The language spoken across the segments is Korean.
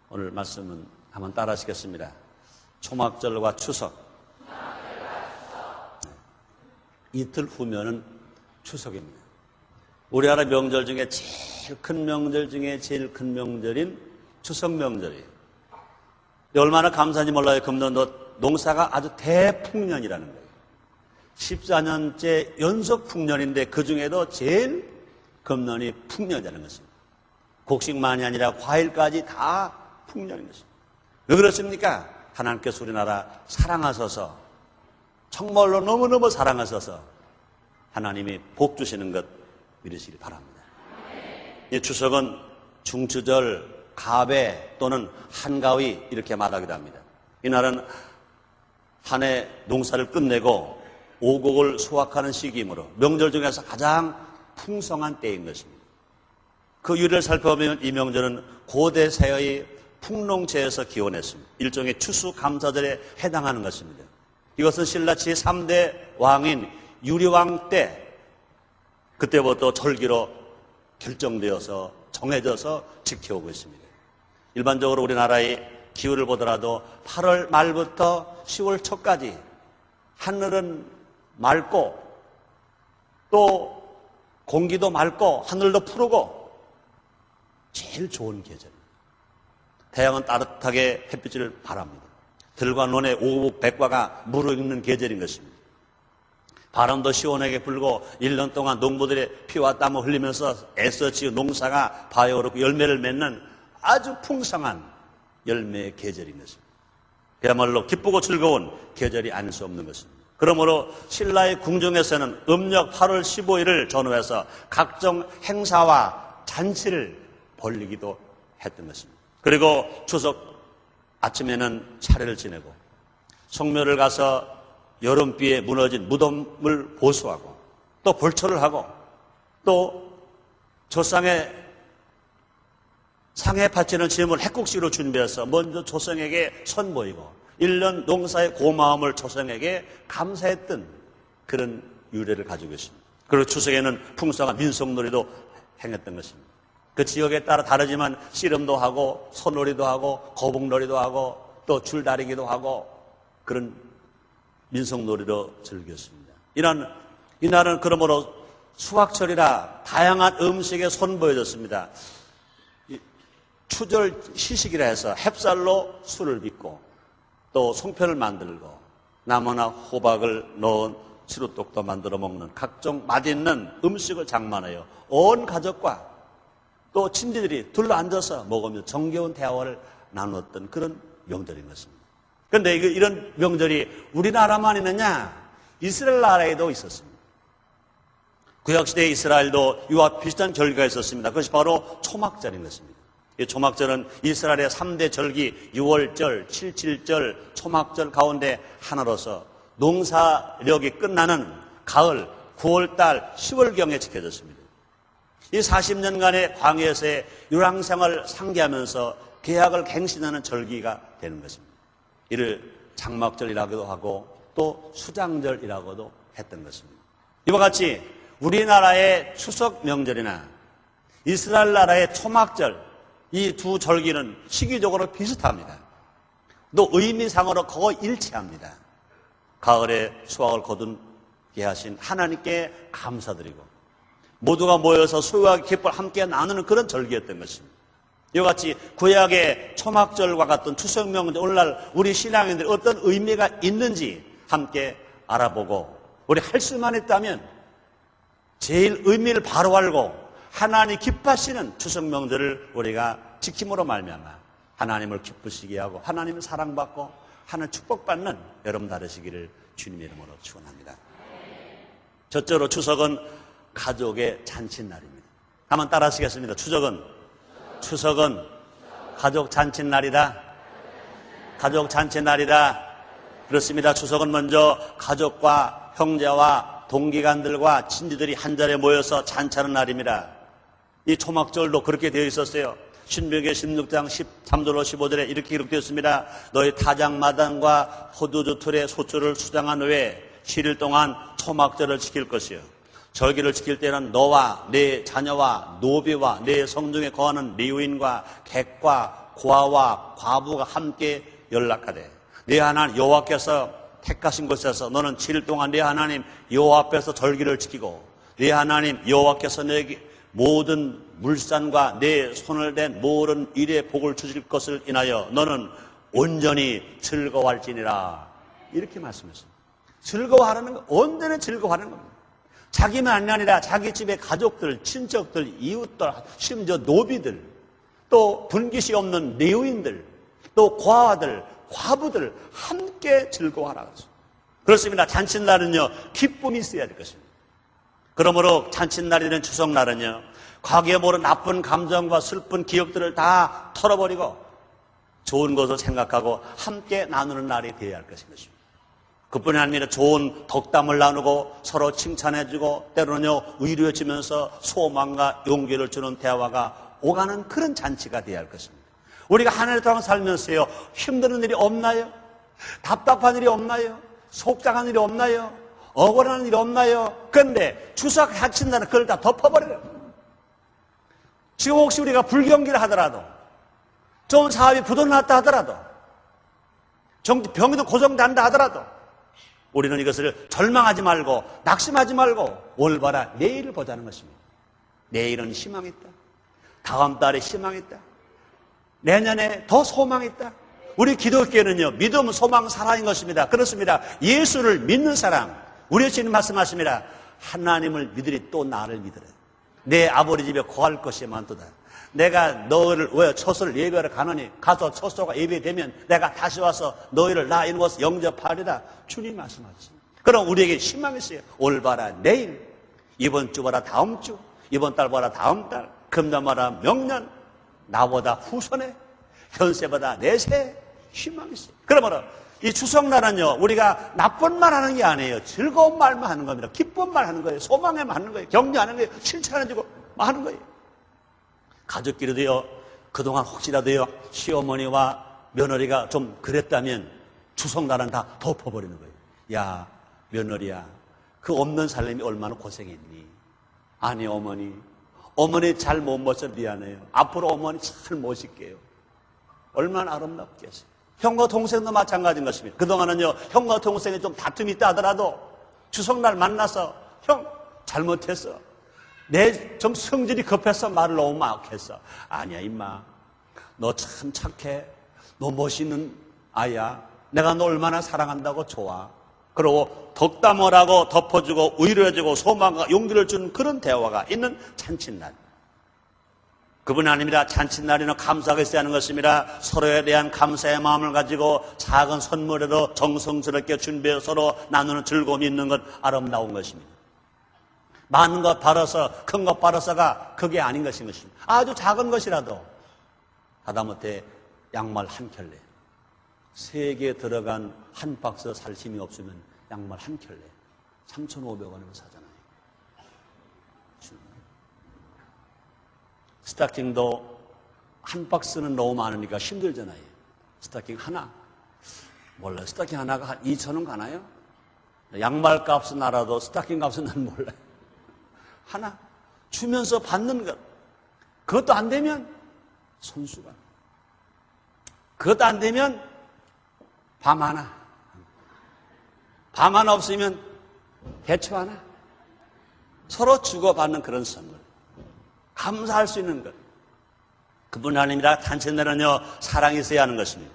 오늘 말씀은 한번 따라 하시겠습니다. 초막절과 추석. 이틀 후면은 추석입니다. 우리나라 명절 중에 제일 큰 명절 중에 제일 큰 명절인 추석 명절이에요. 얼마나 감사한지 몰라요. 금년도 농사가 아주 대풍년이라는 거예요. 14년째 연속 풍년인데 그 중에도 제일 금년이 풍년이라는 것입니다. 곡식만이 아니라 과일까지 다 풍년인 것입니다. 왜 그렇습니까? 하나님께서 우리나라 사랑하셔서 정말로 너무너무 사랑하셔서 하나님이 복 주시는 것 믿으시기 바랍니다. 이 추석은 중추절, 가배 또는 한가위 이렇게 말하기도 합니다. 이날은 한 해 농사를 끝내고 오곡을 수확하는 시기이므로 명절 중에서 가장 풍성한 때인 것입니다. 그 유래를 살펴보면 이 명절은 고대세의 풍농제에서 기원했습니다. 일종의 추수감사절에 해당하는 것입니다. 이것은 신라 제3대 왕인 유리왕 때 그때부터 절기로 결정되어서 정해져서 지켜오고 있습니다. 일반적으로 우리나라의 기후를 보더라도 8월 말부터 10월 초까지 하늘은 맑고 또 공기도 맑고 하늘도 푸르고 제일 좋은 계절입니다. 태양은 따뜻하게 햇빛을 바랍니다. 들과 논의 오곡백과가 무르익는 계절인 것입니다. 바람도 시원하게 불고 1년 동안 농부들의 피와 땀을 흘리면서 애써 지은 농사가 바여오르고 열매를 맺는 아주 풍성한 열매의 계절인 것입니다. 그야말로 기쁘고 즐거운 계절이 아닐 수 없는 것입니다. 그러므로 신라의 궁중에서는 음력 8월 15일을 전후해서 각종 행사와 잔치를 벌이기도 했던 것입니다. 그리고 추석 아침에는 차례를 지내고 성묘를 가서 여름비에 무너진 무덤을 보수하고 또 벌초를 하고 또 조상에 상에 바치는 짐을 핵국식으로 준비해서 먼저 조상에게 선보이고 1년 농사의 고마움을 조상에게 감사했던 그런 유래를 가지고 있습니다. 그리고 추석에는 풍성한 민속놀이도 행했던 것입니다. 그 지역에 따라 다르지만 씨름도 하고 소놀이도 하고 거북놀이도 하고 또 줄다리기도 하고 그런 민속놀이로 즐겼습니다. 이날은 그러므로 수확철이라 다양한 음식에 선보여졌습니다. 추절 시식이라 해서 햅쌀로 술을 빚고 또 송편을 만들고 나무나 호박을 넣은 시루떡도 만들어 먹는 각종 맛있는 음식을 장만하여 온 가족과 또 친지들이 둘러앉아서 먹으며 정겨운 대화를 나누었던 그런 명절인 것입니다. 그런데 이런 명절이 우리나라만 있느냐? 이스라엘 나라에도 있었습니다. 구약시대의 이스라엘도 이와 비슷한 절기가 있었습니다. 그것이 바로 초막절인 것입니다. 이 초막절은 이스라엘의 3대 절기 6월절, 77절, 초막절 가운데 하나로서 농사력이 끝나는 가을 9월달 10월경에 지켜졌습니다. 이 40년간의 광야에서의 유랑생활을 상기하면서 계약을 갱신하는 절기가 되는 것입니다. 이를 장막절이라고도 하고 또 수장절이라고도 했던 것입니다. 이와 같이 우리나라의 추석 명절이나 이스라엘 나라의 초막절 이 두 절기는 시기적으로 비슷합니다. 또 의미상으로 거의 일치합니다. 가을에 수확을 거두게 하신 하나님께 감사드리고 모두가 모여서 소유와 기쁨을 함께 나누는 그런 절기였던 것입니다. 이와 같이 구약의 초막절과 같은 추석 명절 오늘날 우리 신앙인들이 어떤 의미가 있는지 함께 알아보고 우리 할 수만 있다면 제일 의미를 바로 알고 하나님 기뻐하시는 추석 명절을 우리가 지킴으로 말미암아 하나님을 기쁘시게 하고 하나님을 사랑받고 하나님 축복받는 여러분 되시기를 주님의 이름으로 축원합니다. 첫째로 추석은 가족의 잔칫날입니다. 한번 따라 하시겠습니다. 추석은 가족 잔칫날이다. 가족 잔칫날이다. 그렇습니다. 추석은 먼저 가족과 형제와 동기간들과 친지들이 한자리에 모여서 잔치하는 날입니다. 이 초막절도 그렇게 되어 있었어요. 신명기 16장 13절로 15절에 이렇게 기록되었습니다. 너희 타작마당과 호두주 틀에 소주를 수장한 후에 7일 동안 초막절을 지킬 것이요. 절기를 지킬 때는 너와 내 자녀와 노비와 내 성중에 거하는 레위인과 객과 고아와 과부가 함께 연락하되 네 하나님 여호와께서 택하신 곳에서 너는 7일 동안 네 하나님 여호와 앞에서 절기를 지키고 네 하나님 여호와께서 너에게 모든 물산과 내 손을 댄 모든 일에 복을 주실 것을 인하여 너는 온전히 즐거워할지니라. 이렇게 말씀했습니다. 즐거워하라는 건 온전히 즐거워하는 겁니다. 자기만 아니라 자기 집의 가족들, 친척들, 이웃들, 심지어 노비들, 또 분깃이 없는 레위인들, 또 고아들, 과부들 함께 즐거워하라. 그렇습니다. 잔칫날은요 기쁨이 있어야 될 것입니다. 그러므로 잔칫날이든 추석날은요 과거에 모른 나쁜 감정과 슬픈 기억들을 다 털어버리고 좋은 것을 생각하고 함께 나누는 날이 되어야 할 것인 것입니다. 그뿐이 아니라 좋은 덕담을 나누고 서로 칭찬해주고 때로는요 위로해주면서 소망과 용기를 주는 대화가 오가는 그런 잔치가 되어야 할 것입니다. 우리가 한 해를 동안 살면서요 힘든 일이 없나요? 답답한 일이 없나요? 속상한 일이 없나요? 억울한 일이 없나요? 그런데 추석 잔칫날은 그걸 다 덮어버려요. 지금 혹시 우리가 불경기를 하더라도 좀 사업이 부도났다 하더라도 병이도 고정된다 하더라도 우리는 이것을 절망하지 말고 낙심하지 말고 올바라 내일을 보자는 것입니다. 내일은 희망이 있다. 다음 달에 희망이 있다. 내년에 더 소망이 있다. 우리 기독교는요 믿음, 소망, 사랑인 것입니다. 그렇습니다. 예수를 믿는 사람, 우리 주님 말씀하십니다. 하나님을 믿으리 또 나를 믿으라. 내 아버지 집에 거할 것이 많도다. 내가 너희를 왜 처소를 예배하러 가느니 가서 처소가 예배되면 내가 다시 와서 너희를 나 이런 곳에 영접하리라. 주님 말씀하셨습니다. 그럼 우리에게 희망이 있어요. 올바라 내일, 이번 주 봐라 다음 주, 이번 달 봐라 다음 달, 금년 봐라 명년, 나보다 후손에, 현세보다 내세 희망이 있어요. 그러므로 이 추석날은요 우리가 나쁜 말 하는 게 아니에요. 즐거운 말만 하는 겁니다. 기쁜 말 하는 거예요. 소망에만 하는 거예요. 격려하는 거예요. 칭찬해주고 하는 거예요. 가족끼리도요 그동안 혹시라도요 시어머니와 며느리가 좀 그랬다면 추석날은 다 덮어버리는 거예요. 야 며느리야 그 없는 살림이 얼마나 고생했니? 아니 어머니 잘 못 모셔 미안해요. 앞으로 어머니 잘 모실게요. 얼마나 아름답겠어요. 형과 동생도 마찬가지인 것입니다. 그동안은요 형과 동생이 좀 다툼이 있다 하더라도 추석날 만나서 형 잘못했어. 내 좀 성질이 급해서 말을 너무 막 했어. 아니야 임마 너 참 착해. 너 멋있는 아이야. 내가 너 얼마나 사랑한다고 좋아. 그리고 덕담을 하고 덮어주고 위로해주고 소망과 용기를 주는 그런 대화가 있는 잔칫날. 그뿐이 아닙니다. 잔칫날에는 감사가 있어야 하는 것입니다. 서로에 대한 감사의 마음을 가지고 작은 선물에도 정성스럽게 준비해 서로 나누는 즐거움이 있는 것 아름다운 것입니다. 많은 것 바라서 큰 것 바라서가 그게 아닌 것인 것입니다. 아주 작은 것이라도 하다못해 양말 한 켤레 3개 들어간 한 박스 살 힘이 없으면 양말 한 켤레 3,500원이면 사잖아요. 스타킹도 한 박스는 너무 많으니까 힘들잖아요. 스타킹 하나 몰라요. 스타킹 하나가 한 2,000원 가나요? 양말 값은 알아도 스타킹 값은 난 몰라요. 하나 주면서 받는 것, 그것도 안 되면 손수건, 그것도 안 되면 밤 하나, 밤 하나 없으면 대추 하나, 서로 주고받는 그런 선물, 감사할 수 있는 것. 그뿐 아닙니다. 잔칫날은요 사랑이 있어야 하는 것입니다.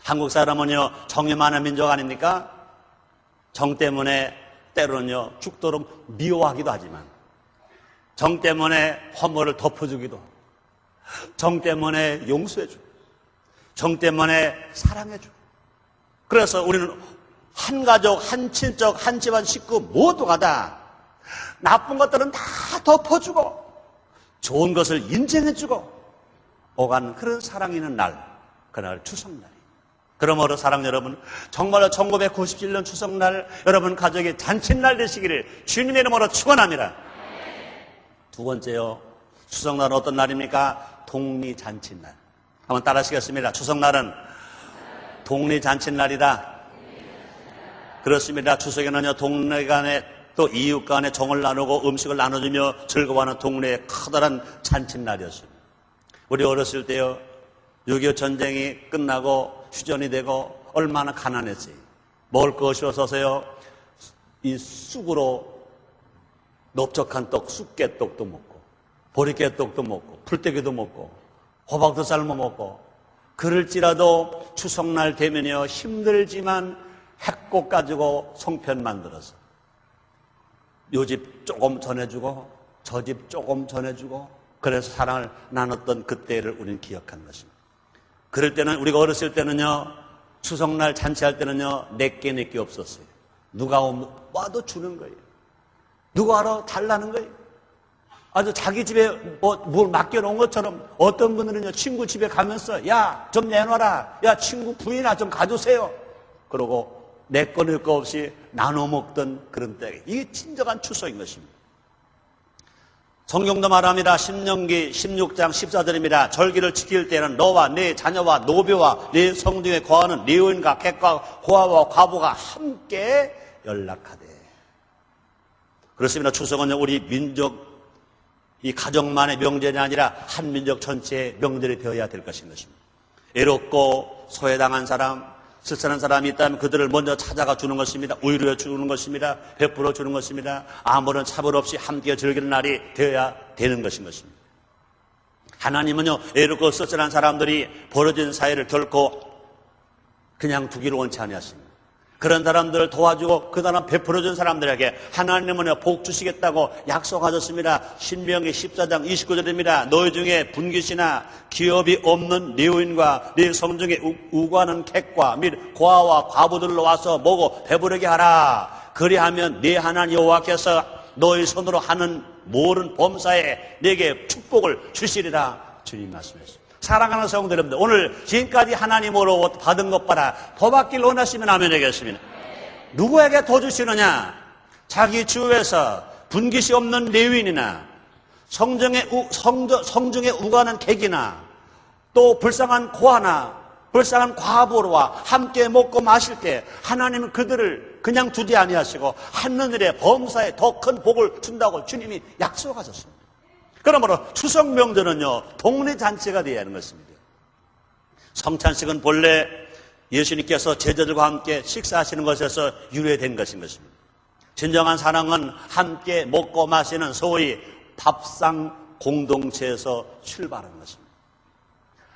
한국 사람은요 정이 많은 민족 아닙니까? 정 때문에 때로는요 죽도록 미워하기도 하지만, 정 때문에 허물을 덮어주기도, 정 때문에 용서해주고, 정 때문에 사랑해주고. 그래서 우리는 한 가족, 한 친척, 한 집안 식구 모두가 다 나쁜 것들은 다 덮어주고 좋은 것을 인정해주고 오가는 그런 사랑이 있는 날, 그날 추석날이. 그러므로 사랑 여러분, 정말로 1997년 추석날 여러분 가족의 잔칫날 되시기를 주님의 이름으로 축원합니다. 두 번째요, 추석날은 어떤 날입니까? 독리잔칫날. 한번 따라 하시겠습니다. 추석날은 독리잔칫날이다. 그렇습니다. 추석에는요 동네 간에 또 이웃 간에 정을 나누고 음식을 나눠주며 즐거워하는 동네의 커다란 잔칫날이었습니다. 우리 어렸을 때요 6.25 전쟁이 끝나고 휴전이 되고 얼마나 가난했어요. 먹을 것이 없어서요, 이 쑥으로 넓적한 떡, 쑥개떡도 먹고, 보리개떡도 먹고, 풀떼기도 먹고, 호박도 삶아 먹고, 그럴지라도 추석날 되면요, 힘들지만 핵꽃 가지고 송편 만들어서 요 집 조금 전해주고 저 집 조금 전해주고, 그래서 사랑을 나눴던 그때를 우리는 기억한 것입니다. 그럴 때는, 우리가 어렸을 때는요, 추석날 잔치할 때는요, 내게 없었어요. 누가 와도 주는 거예요. 누가 와도 달라는 거예요. 아주 자기 집에 뭘 맡겨놓은 것처럼 어떤 분들은요, 친구 집에 가면서 야, 좀 내놔라. 야, 친구 부인아 좀 가주세요. 그러고 내 거 낼 거 없이 나눠 먹던 그런 때, 이게 진정한 추석인 것입니다. 성경도 말합니다. 신명기 16장 14절입니다. 절기를 지킬 때는 너와 네 자녀와 노비와 네 성중에 거하는 레위인과 객과 고아와 과부가 함께 연락하되. 그렇습니다. 추석은 우리 민족, 이 가정만의 명절이 아니라 한 민족 전체의 명절이 되어야 될 것인 것입니다. 애롭고 소외당한 사람, 쓸쓸한 사람이 있다면 그들을 먼저 찾아가 주는 것입니다. 위로해 주는 것입니다. 베풀어 주는 것입니다. 아무런 차별 없이 함께 즐기는 날이 되어야 되는 것인 것입니다. 하나님은요, 애롭고 쓸쓸한 사람들이 벌어진 사회를 결코 그냥 두기를 원치 아니하십니다. 그런 사람들을 도와주고 그 사람 베풀어준 사람들에게 하나님은 복 주시겠다고 약속하셨습니다. 신명기 14장 29절입니다. 너희 중에 분깃이나 기업이 없는 레위인과 네 성중에 우고하는 객과 및 고아와 과부들로 와서 먹어 배부르게 하라. 그리하면 네 하나님 여호와께서 너희 손으로 하는 모든 범사에 네게 축복을 주시리라. 주님 말씀하셨습니다. 사랑하는 성도 여러분들, 오늘 지금까지 하나님으로 받은 것 봐라. 더 받길 원하시면 아멘 하겠습니다. 누구에게 더 주시느냐? 자기 주위에서 분깃이 없는 레위인이나 성중에 우가는 객이나 또 불쌍한 고아나 불쌍한 과부와 함께 먹고 마실 때 하나님은 그들을 그냥 두지 아니하시고 하늘의 범사에 더 큰 복을 준다고 주님이 약속하셨습니다. 그러므로 추석 명절은요, 동네 잔치가 되어야 하는 것입니다. 성찬식은 본래 예수님께서 제자들과 함께 식사하시는 것에서 유래된 것인 것입니다. 진정한 사랑은 함께 먹고 마시는 소위 밥상 공동체에서 출발하는 것입니다.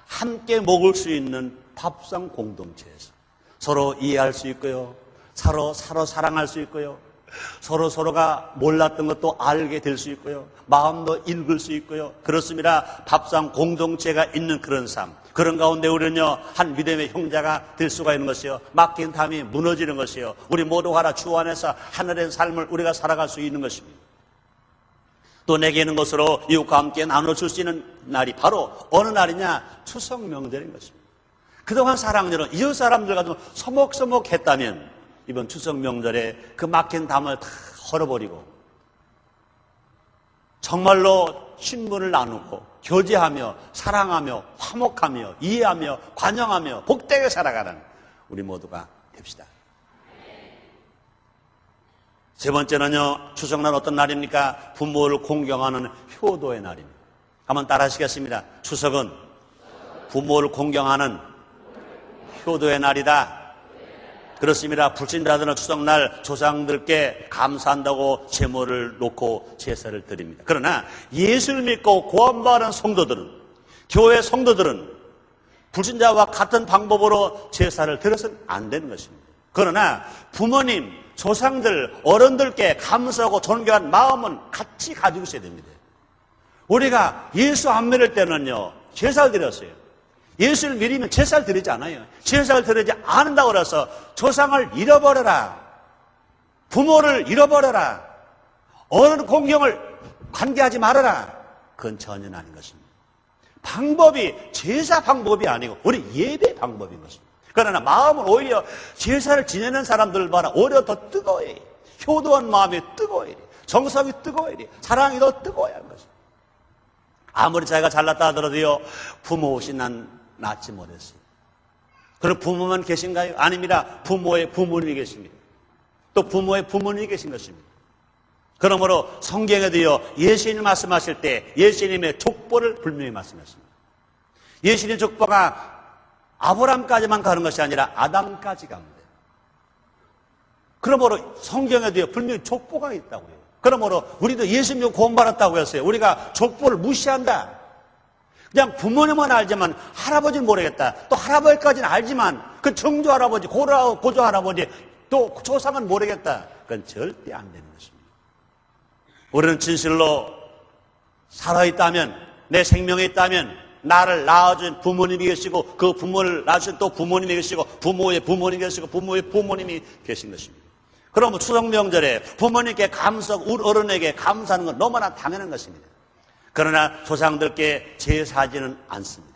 함께 먹을 수 있는 밥상 공동체에서 서로 이해할 수 있고요, 서로 사랑할 수 있고요, 서로가 몰랐던 것도 알게 될 수 있고요, 마음도 읽을 수 있고요. 그렇습니다. 밥상 공동체가 있는 그런 삶, 그런 가운데 우리는요, 한 믿음의 형제가 될 수가 있는 것이요, 막힌 담이 무너지는 것이요, 우리 모두가 하나 주 안에서 하늘의 삶을 우리가 살아갈 수 있는 것입니다. 또 내게 있는 것으로 이웃과 함께 나눠줄 수 있는 날이 바로 어느 날이냐? 추석 명절인 것입니다. 그동안 사랑들은 이웃 사람들과 좀 서먹서먹했다면 이번 추석 명절에 그 막힌 담을 다 헐어버리고 정말로 친분을 나누고 교제하며 사랑하며 화목하며 이해하며 관용하며 복되게 살아가는 우리 모두가 됩시다. 세 번째는요, 추석날 어떤 날입니까? 부모를 공경하는 효도의 날입니다. 한번 따라 하시겠습니다. 추석은 부모를 공경하는 효도의 날이다. 그렇습니다. 불신자들은 추석날 조상들께 감사한다고 제물을 놓고 제사를 드립니다. 그러나 예수를 믿고 구원받은 성도들은, 교회 성도들은 불신자와 같은 방법으로 제사를 드려서는 안 되는 것입니다. 그러나 부모님, 조상들, 어른들께 감사하고 존경한 마음은 같이 가지고 있어야 됩니다. 우리가 예수 안 믿을 때는요, 제사를 드렸어요. 예수를 믿으면 제사를 드리지 않아요. 제사를 드리지 않는다고 해서 조상을 잃어버려라, 부모를 잃어버려라, 어른 공경을 관계하지 말아라, 그건 전혀 아닌 것입니다. 방법이 제사 방법이 아니고 우리 예배 방법인 것입니다. 그러나 마음은 오히려 제사를 지내는 사람들 봐라, 오히려 더 뜨거워야 해. 효도한 마음이 뜨거워야 해. 정성이 뜨거워야 해. 사랑이 더 뜨거워야 하는 것입니다. 아무리 자기가 잘났다 하더라도요, 부모 없이 난 낳지 못했어요. 그럼 부모만 계신가요? 아닙니다. 부모의 부모님이 계십니다. 또 부모의 부모님이 계신 것입니다. 그러므로 성경에도요, 예수님 말씀하실 때 예수님의 족보를 분명히 말씀하십니다. 예수님의 족보가 아브라함까지만 가는 것이 아니라 아담까지 갑니다. 그러므로 성경에도 분명히 족보가 있다고요. 그러므로 우리도 예수님 구원받았다고 했어요. 우리가 족보를 무시한다. 그냥 부모님은 알지만 할아버지는 모르겠다. 또 할아버지까지는 알지만 그 정조 할아버지, 고조 할아버지, 또 조상은 모르겠다. 그건 절대 안 되는 것입니다. 우리는 진실로 살아있다면, 내 생명이 있다면 나를 낳아준 부모님이 계시고 그 부모를 낳으신 또 부모님이 계시고 부모의 부모님이 계시고 부모의 부모님이 계신 것입니다. 그러면 추석 명절에 부모님께 감사하고 우리 어른에게 감사하는 건 너무나 당연한 것입니다. 그러나 조상들께 제사하지는 않습니다.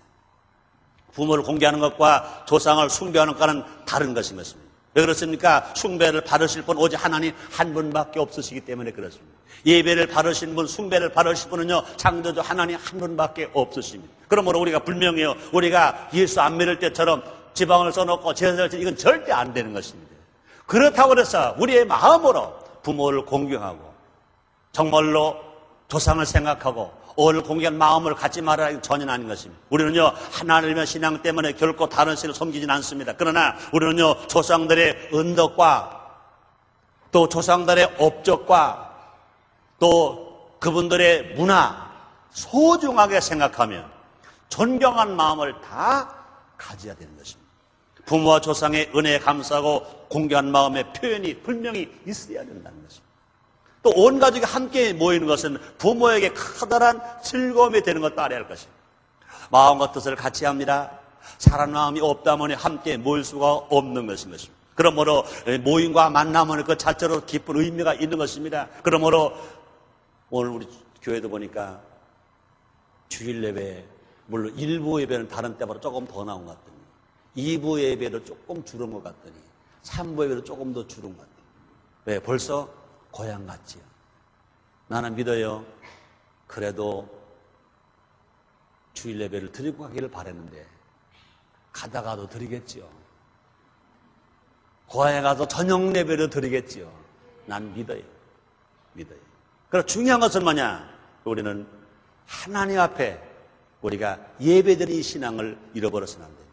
부모를 공개하는 것과 조상을 숭배하는 것과는 다른 것인 것입니다. 왜 그렇습니까? 숭배를 받으실 분 오직 하나님 한 분밖에 없으시기 때문에 그렇습니다. 예배를 받으신 분, 숭배를 받으실 분은요, 창조주 하나님 한 분밖에 없으십니다. 그러므로 우리가 분명히요, 우리가 예수 안 믿을 때처럼 지방을 써놓고 제사를 이건 절대 안 되는 것입니다. 그렇다고 해서 우리의 마음으로 부모를 공경하고 정말로 조상을 생각하고 어를 공경한 마음을 갖지 말아야 전혀 아닌 것입니다. 우리는요, 하나님의 신앙 때문에 결코 다른 신을 섬기진 않습니다. 그러나 우리는요, 조상들의 은덕과 또 조상들의 업적과 또 그분들의 문화 소중하게 생각하며 존경한 마음을 다 가져야 되는 것입니다. 부모와 조상의 은혜에 감사하고 공경한 마음의 표현이 분명히 있어야 된다는 것입니다. 또 온 가족이 함께 모이는 것은 부모에게 커다란 즐거움이 되는 것도 알아야 할 것입니다. 마음과 뜻을 같이 합니다. 사람 마음이 없다면 함께 모일 수가 없는 것인 것입니다. 그러므로 모임과 만남은 그 자체로 깊은 의미가 있는 것입니다. 그러므로 오늘 우리 교회도 보니까 주일 예배, 물론 일부 예배는 다른 때보다 조금 더 나온 것 같더니 2부 예배도 조금 줄은 것 같더니 3부 예배도 조금 더 줄은 것 같아요. 왜? 벌써 고향 같지요. 나는 믿어요. 그래도 주일 예배를 드리고 가기를 바랬는데 가다가도 드리겠지요. 고향에 가서 저녁 예배를 드리겠지요. 난 믿어요. 믿어요. 그래서 중요한 것은 뭐냐? 우리는 하나님 앞에 우리가 예배드린 신앙을 잃어버려서는 안 돼요.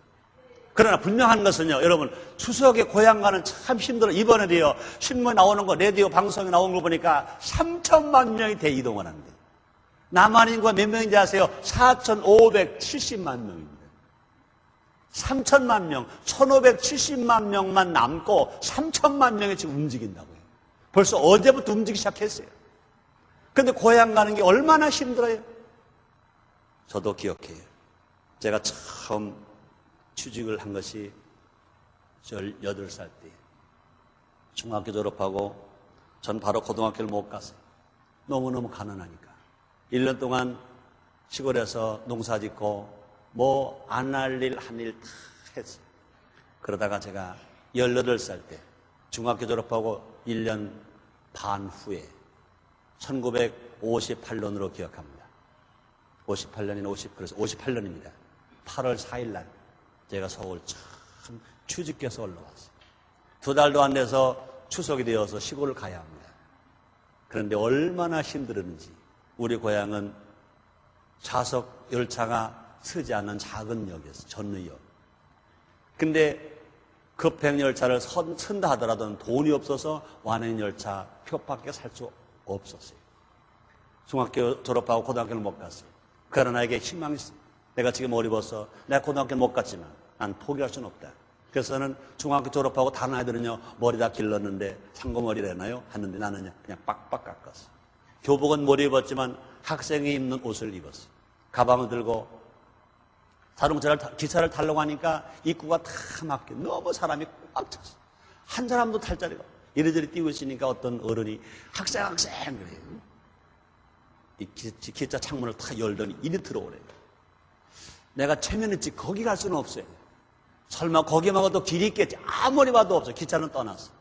그러나 분명한 것은요, 여러분, 추석에 고향 가는 참 힘들어. 이번에도요, 신문에 나오는 거, 라디오 방송에 나온 거 보니까 3천만 명이 대이동을 한대요. 남한 인구가 몇 명인지 아세요? 4,570만 명입니다. 3천만 명, 1,570만 명만 남고 3천만 명이 지금 움직인다고요. 벌써 어제부터 움직이기 시작했어요. 근데 고향 가는 게 얼마나 힘들어요? 저도 기억해요. 제가 처음 취직을 한 것이 18살 때 중학교 졸업하고 전 바로 고등학교를 못 갔어요. 너무너무 가난하니까 1년 동안 시골에서 농사 짓고 뭐 안 할 일 한 일 다 했어요. 그러다가 제가 18살 때 중학교 졸업하고 1년 반 후에 1958년으로 기억합니다. 58년이나 그래서 58년입니다. 8월 4일 날 제가 서울 참 취직해서 올라왔어요. 2달도 안 돼서 추석이 되어서 시골을 가야 합니다. 그런데 얼마나 힘들었는지. 우리 고향은 좌석 열차가 서지 않는 작은 역이었어요. 전의역. 근데 급행 열차를 선다 하더라도 돈이 없어서 완행 열차 표밖에 살 수 없었어요. 중학교 졸업하고 고등학교를 못 갔어요. 그러나 나에게 희망이 있어요. 내가 지금 머리 벗어. 내가 고등학교는 못 갔지만 난 포기할 수는 없다. 그래서 저는 중학교 졸업하고 다른 아이들은요, 머리 다 길렀는데 상고머리를 했나요? 했는데 나는 그냥 빡빡 깎았어. 교복은 머리 입었지만 학생이 입는 옷을 입었어. 가방을 들고 자동차를 기차를 타려고 하니까 입구가 다 막혀. 너무 사람이 꽉 찼어. 한 사람도 탈 자리가. 이리저리 뛰고 있으니까 어떤 어른이 학생 그래요. 이 기차 창문을 탁 열더니 이리 들어오래요. 내가 최면했지 거기 갈 수는 없어요. 설마 거기만 가도 길이 있겠지. 아무리 봐도 없어. 기차는 떠났어.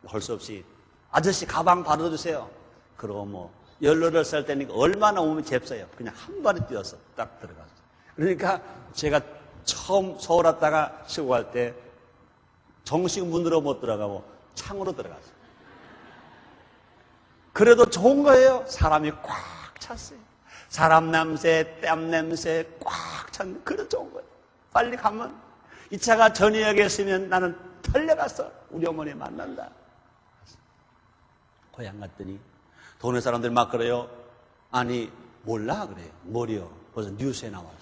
할 수 없이 아저씨 가방 받아주세요. 그러고 뭐 18살 때니까 얼마나 몸이 잽싸요. 그냥 한 발에 뛰어서 딱 들어갔어. 그러니까 제가 처음 서울 왔다가 시골 갈 때 정식 문으로 못 들어가고 창으로 들어갔어요. 그래도 좋은 거예요. 사람이 꽉 찼어요. 사람 냄새, 땀 냄새 꽉 찬 그런 좋은 거예요. 빨리 가면 이 차가 전역에 있으면 나는 달려가서 우리 어머니 만난다. 고향 갔더니 동네 사람들 막 그래요. 아니 몰라 그래요. 뭐려? 벌써 뉴스에 나와서.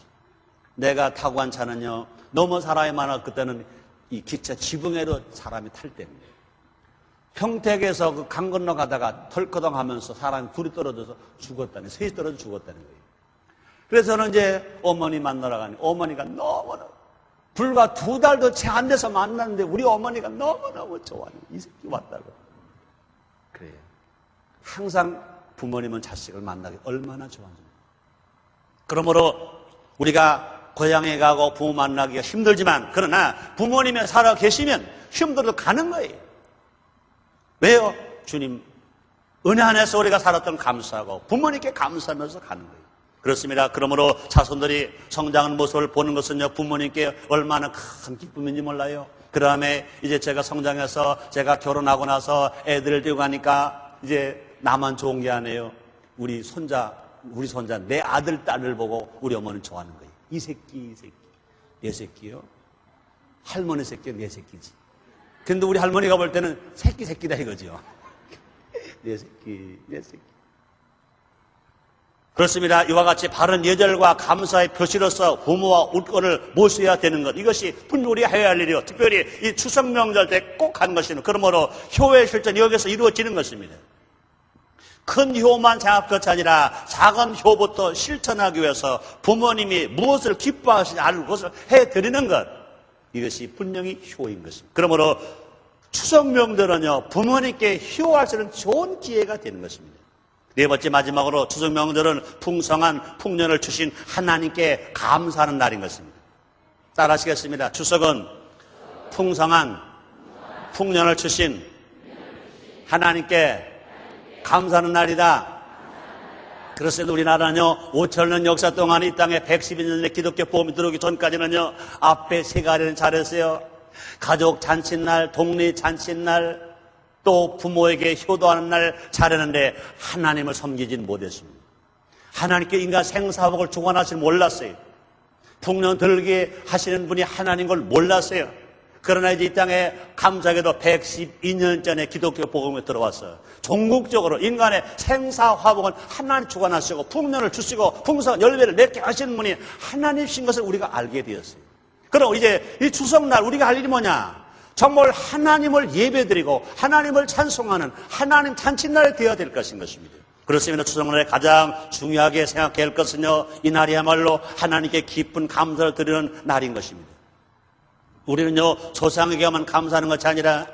내가 타고 간 차는요 너무 사람이 많아. 그때는 이 기차 지붕에도 사람이 탈 때입니다. 평택에서 그 강 건너 가다가 털커덩 하면서 사람이 둘이 떨어져서 죽었다는, 셋이 떨어져 죽었다는 거예요. 그래서는 이제 어머니 만나러 가니 어머니가 너무너무 불과 2달도 채 안 돼서 만났는데 우리 어머니가 너무너무 좋아하는 이 새끼 왔다고. 그래요. 항상 부모님은 자식을 만나기 얼마나 좋아하는지. 그러므로 우리가 고향에 가고 부모 만나기가 힘들지만 그러나 부모님이 살아 계시면 힘들어도 가는 거예요. 왜요? 주님 은혜 안에서 우리가 살았던 감사하고 부모님께 감사하면서 가는 거예요. 그렇습니다. 그러므로 자손들이 성장하는 모습을 보는 것은요 부모님께 얼마나 큰 기쁨인지 몰라요. 그 다음에 이제 제가 성장해서 제가 결혼하고 나서 애들을 데리고 가니까 이제 나만 좋은 게 아니에요. 우리 손자 내 아들 딸을 보고 우리 어머니는 좋아하는 거예요. 이 새끼 내 새끼요. 할머니 새끼 내 새끼지. 근데 우리 할머니가 볼 때는 새끼다 이거죠. 내 새끼. 그렇습니다. 이와 같이 바른 예절과 감사의 표시로서 부모와 울권을 모셔야 되는 것. 이것이 분명히 해야 할 일이요. 특별히 이 추석 명절 때 꼭 하는 것입니다. 그러므로 효의 실천이 여기서 이루어지는 것입니다. 큰 효만 생각할 것이 아니라 작은 효부터 실천하기 위해서 부모님이 무엇을 기뻐하시는지 아는 것을 해드리는 것. 이것이 분명히 효인 것입니다. 그러므로 추석 명절은요 부모님께 효할 수 있는 좋은 기회가 되는 것입니다. 네 번째 마지막으로 추석 명절은 풍성한 풍년을 주신 하나님께 감사하는 날인 것입니다. 따라하시겠습니다. 추석은 풍성한 풍년을 주신 하나님께 감사하는 날이다. 그렇습니다. 우리나라는요 5,000년 역사 동안 이 땅에 112년의 기독교 보험이 들어오기 전까지는요 앞에 3가지는 잘했어요. 가족 잔칫날, 동네 잔칫날, 또 부모에게 효도하는 날 잘했는데 하나님을 섬기지는 못했습니다. 하나님께 인간 생사복을 주관하시는 몰랐어요. 풍년 들게 하시는 분이 하나님인 걸 몰랐어요. 그러나 이제 이 땅에 감사하게도 112년 전에 기독교 복음이 들어왔어요. 전국적으로 인간의 생사화복은 하나님 주관하시고 풍년을 주시고 풍성한 열매를 맺게 하시는 분이 하나님이신 것을 우리가 알게 되었어요. 그럼 이제 이 추석날 우리가 할 일이 뭐냐? 정말 하나님을 예배드리고 하나님을 찬송하는 하나님 잔칫날이 되어야 될 것인 것입니다. 그렇습니다. 추석날에 가장 중요하게 생각해야 할 것은요 이 날이야말로 하나님께 깊은 감사를 드리는 날인 것입니다. 우리는요 조상에게만 감사하는 것이 아니라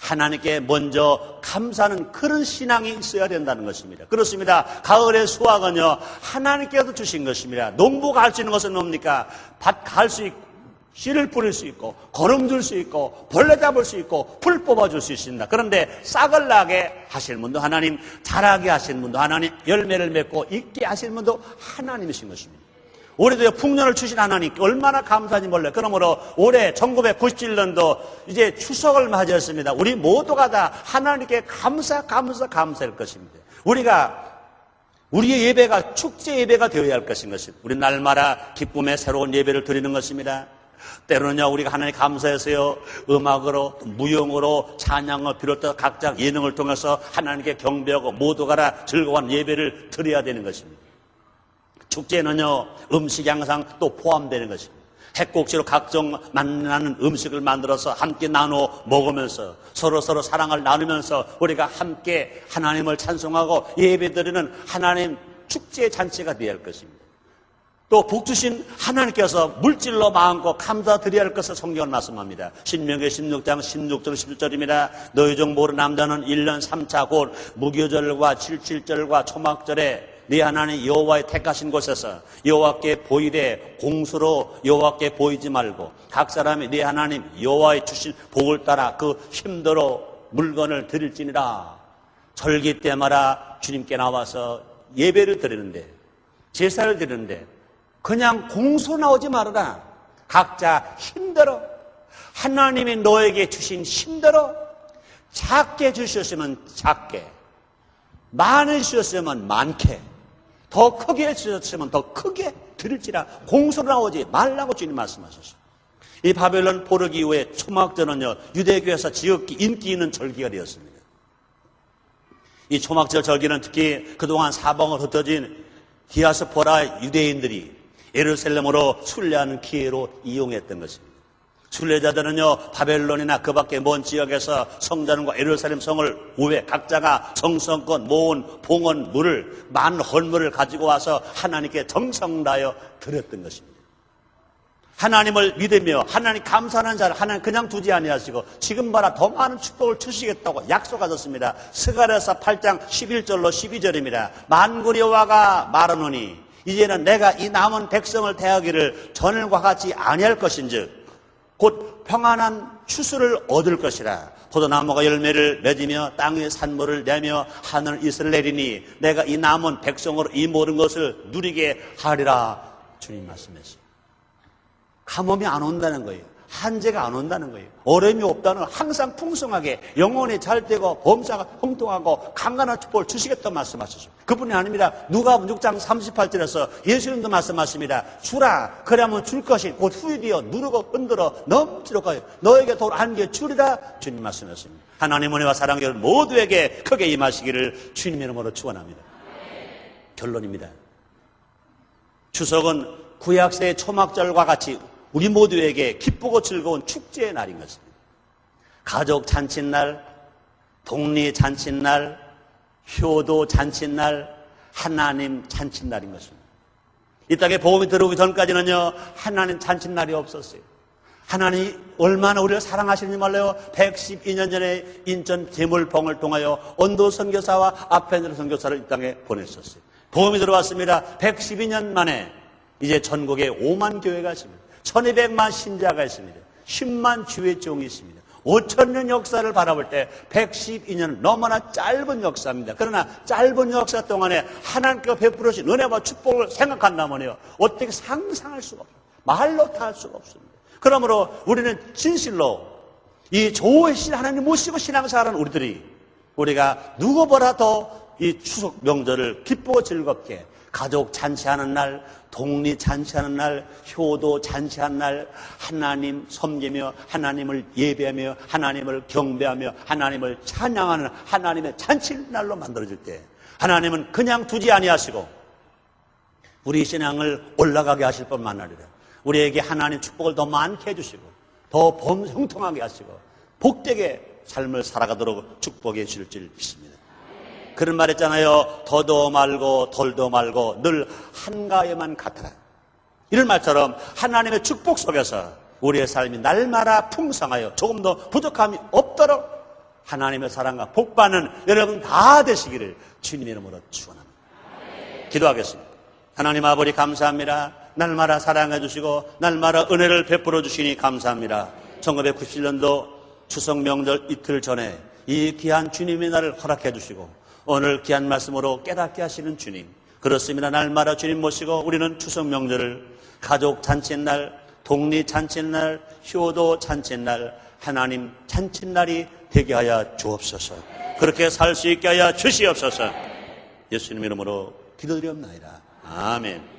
하나님께 먼저 감사하는 그런 신앙이 있어야 된다는 것입니다. 그렇습니다. 가을의 수확은요 하나님께서 주신 것입니다. 농부가 할 수 있는 것은 뭡니까? 밭 갈 수 있고 씨를 뿌릴 수 있고 거름 줄 수 있고 벌레 잡을 수 있고 풀 뽑아줄 수 있습니다. 그런데 싹을 나게 하실 분도 하나님, 자라게 하시는 분도 하나님, 열매를 맺고 있게 하시는 분도 하나님이신 것입니다. 올해도 풍년을 주신 하나님께 얼마나 감사한지 몰라요. 그러므로 올해 1997년도 이제 추석을 맞이했습니다. 우리 모두가 다 하나님께 감사할 것입니다. 우리의 예배가 축제 예배가 되어야 할 것인 것입니다. 우리 날마다 기쁨의 새로운 예배를 드리는 것입니다. 때로는요 우리가 하나님 감사해서요 음악으로 무용으로 찬양을 비롯해서 각자 예능을 통해서 하나님께 경배하고 모두가 다 즐거운 예배를 드려야 되는 것입니다. 축제는요 음식이 항상 또 포함되는 것입니다. 핵국지로 각종 만나는 음식을 만들어서 함께 나누어 먹으면서 서로 사랑을 나누면서 우리가 함께 하나님을 찬송하고 예배드리는 하나님 축제의 잔치가 되어야 할 것입니다. 또 복 주신 하나님께서 물질로 마음껏 감사드려야 할 것을 성경은 말씀합니다. 신명기 16장 16절 17절입니다. 너희 중 모르는 남자는 1년 3차 곧 무교절과 77절과 초막절에 네 하나님 여호와의 택하신 곳에서 여호와께 보이되 공수로 여호와께 보이지 말고 각 사람이 네 하나님 여호와의 주신 복을 따라 그 힘대로 물건을 드릴지니라. 절기 때마다 주님께 나와서 예배를 드리는데 제사를 드리는데 그냥 공수 나오지 말아라. 각자 힘대로 하나님이 너에게 주신 힘대로 작게 주셨으면 작게 많이 주셨으면 많게 더 크게 지었으면 더 크게 드릴지라 공소로 나오지 말라고 주님 말씀하셨어요. 이 바벨론 포로기 이후에 초막절은요, 유대교에서 지극히 인기 있는 절기가 되었습니다. 이 초막절 절기는 특히 그동안 사방을 흩어진 디아스포라 유대인들이 예루살렘으로 순례하는 기회로 이용했던 것입니다. 순례자들은요, 바벨론이나 그 밖에 먼 지역에서 성전과 예루살렘 성을 우회 각자가 정성껏 모은 봉헌 물을, 많은 헐물을 가지고 와서 하나님께 정성 다하여 드렸던 것입니다. 하나님을 믿으며 하나님 감사하는 자를 하나님 그냥 두지 아니하시고 지금 봐라 더 많은 축복을 주시겠다고 약속하셨습니다. 스가랴서 8장 11절로 12절입니다. 만군의 여호와가 말하노니 이제는 내가 이 남은 백성을 대하기를 전일과 같이 아니할 것인즉 곧 평안한 추수를 얻을 것이라. 포도나무가 열매를 맺으며 땅에 산물을 내며 하늘 이슬을 내리니 내가 이 남은 백성으로 이 모든 것을 누리게 하리라. 주님 말씀했어요. 가뭄이 안 온다는 거예요. 한재가 안 온다는 거예요. 어려움이 없다는 건 항상 풍성하게 영혼이 잘 되고 범사가 형통하고 강건한 축복을 주시겠다고 말씀하셨죠. 그뿐이 아닙니다. 누가복음 6장 38절에서 예수님도 말씀하십니다. 주라 그러면 줄 것이 곧 후일이여 누르고 흔들어 넘치도록 하여 너에게 돌 안겨 주리라. 주님 말씀하십니다. 하나님 은혜와 사랑 여러분 모두에게 크게 임하시기를 주님의 이름으로 축원합니다. 결론입니다. 추석은 구약시대의 초막절과 같이 우리 모두에게 기쁘고 즐거운 축제의 날인 것입니다. 가족 잔칫날, 독리 잔칫날, 효도 잔칫날, 하나님 잔칫날인 것입니다. 이 땅에 복음이 들어오기 전까지는요, 하나님 잔칫날이 없었어요. 하나님이 얼마나 우리를 사랑하시는지 몰라요. 112년 전에 인천 제물봉을 통하여 언도 선교사와 아펜드로 선교사를 이 땅에 보냈었어요. 복음이 들어왔습니다. 112년 만에 이제 전국에 5만 교회가 있습니다. 1200만 신자가 있습니다. 10만 주의 종이 있습니다. 5000년 역사를 바라볼 때 112년 너무나 짧은 역사입니다. 그러나 짧은 역사 동안에 하나님께서 베풀으신 은혜와 축복을 생각한다면요, 어떻게 상상할 수가 없어요. 말로 다 할 수가 없습니다. 그러므로 우리는 진실로 이 좋으신 하나님 모시고 신앙생활하는 우리가 누구보다도 이 추석 명절을 기쁘고 즐겁게 가족 잔치하는 날, 독리 잔치하는 날, 효도 잔치하는 날, 하나님 섬기며 하나님을 예배하며 하나님을 경배하며 하나님을 찬양하는 하나님의 잔치날로 만들어질 때 하나님은 그냥 두지 아니하시고 우리 신앙을 올라가게 하실 뿐만 아니라 우리에게 하나님 축복을 더 많게 해주시고 더 형통하게 하시고 복되게 삶을 살아가도록 축복해 주실 줄 믿습니다. 그런 말 했잖아요. 더도 말고 덜도 말고 늘 한가에만 같아라. 이런 말처럼 하나님의 축복 속에서 우리의 삶이 날마다 풍성하여 조금 더 부족함이 없도록 하나님의 사랑과 복받는 여러분 다 되시기를 주님의 이름으로 축원합니다. 기도하겠습니다. 하나님 아버지 감사합니다. 날마다 사랑해 주시고 날마다 은혜를 베풀어 주시니 감사합니다. 1997년도 추석 명절 이틀 전에 이 귀한 주님의 날을 허락해 주시고 오늘 귀한 말씀으로 깨닫게 하시는 주님, 그렇습니다. 날마다 주님 모시고 우리는 추석 명절을 가족 잔칫날, 독리 잔칫날, 효도 잔칫날, 하나님 잔칫날이 되게 하여 주옵소서. 그렇게 살 수 있게 하여 주시옵소서. 예수님 이름으로 기도드리옵나이다. 아멘.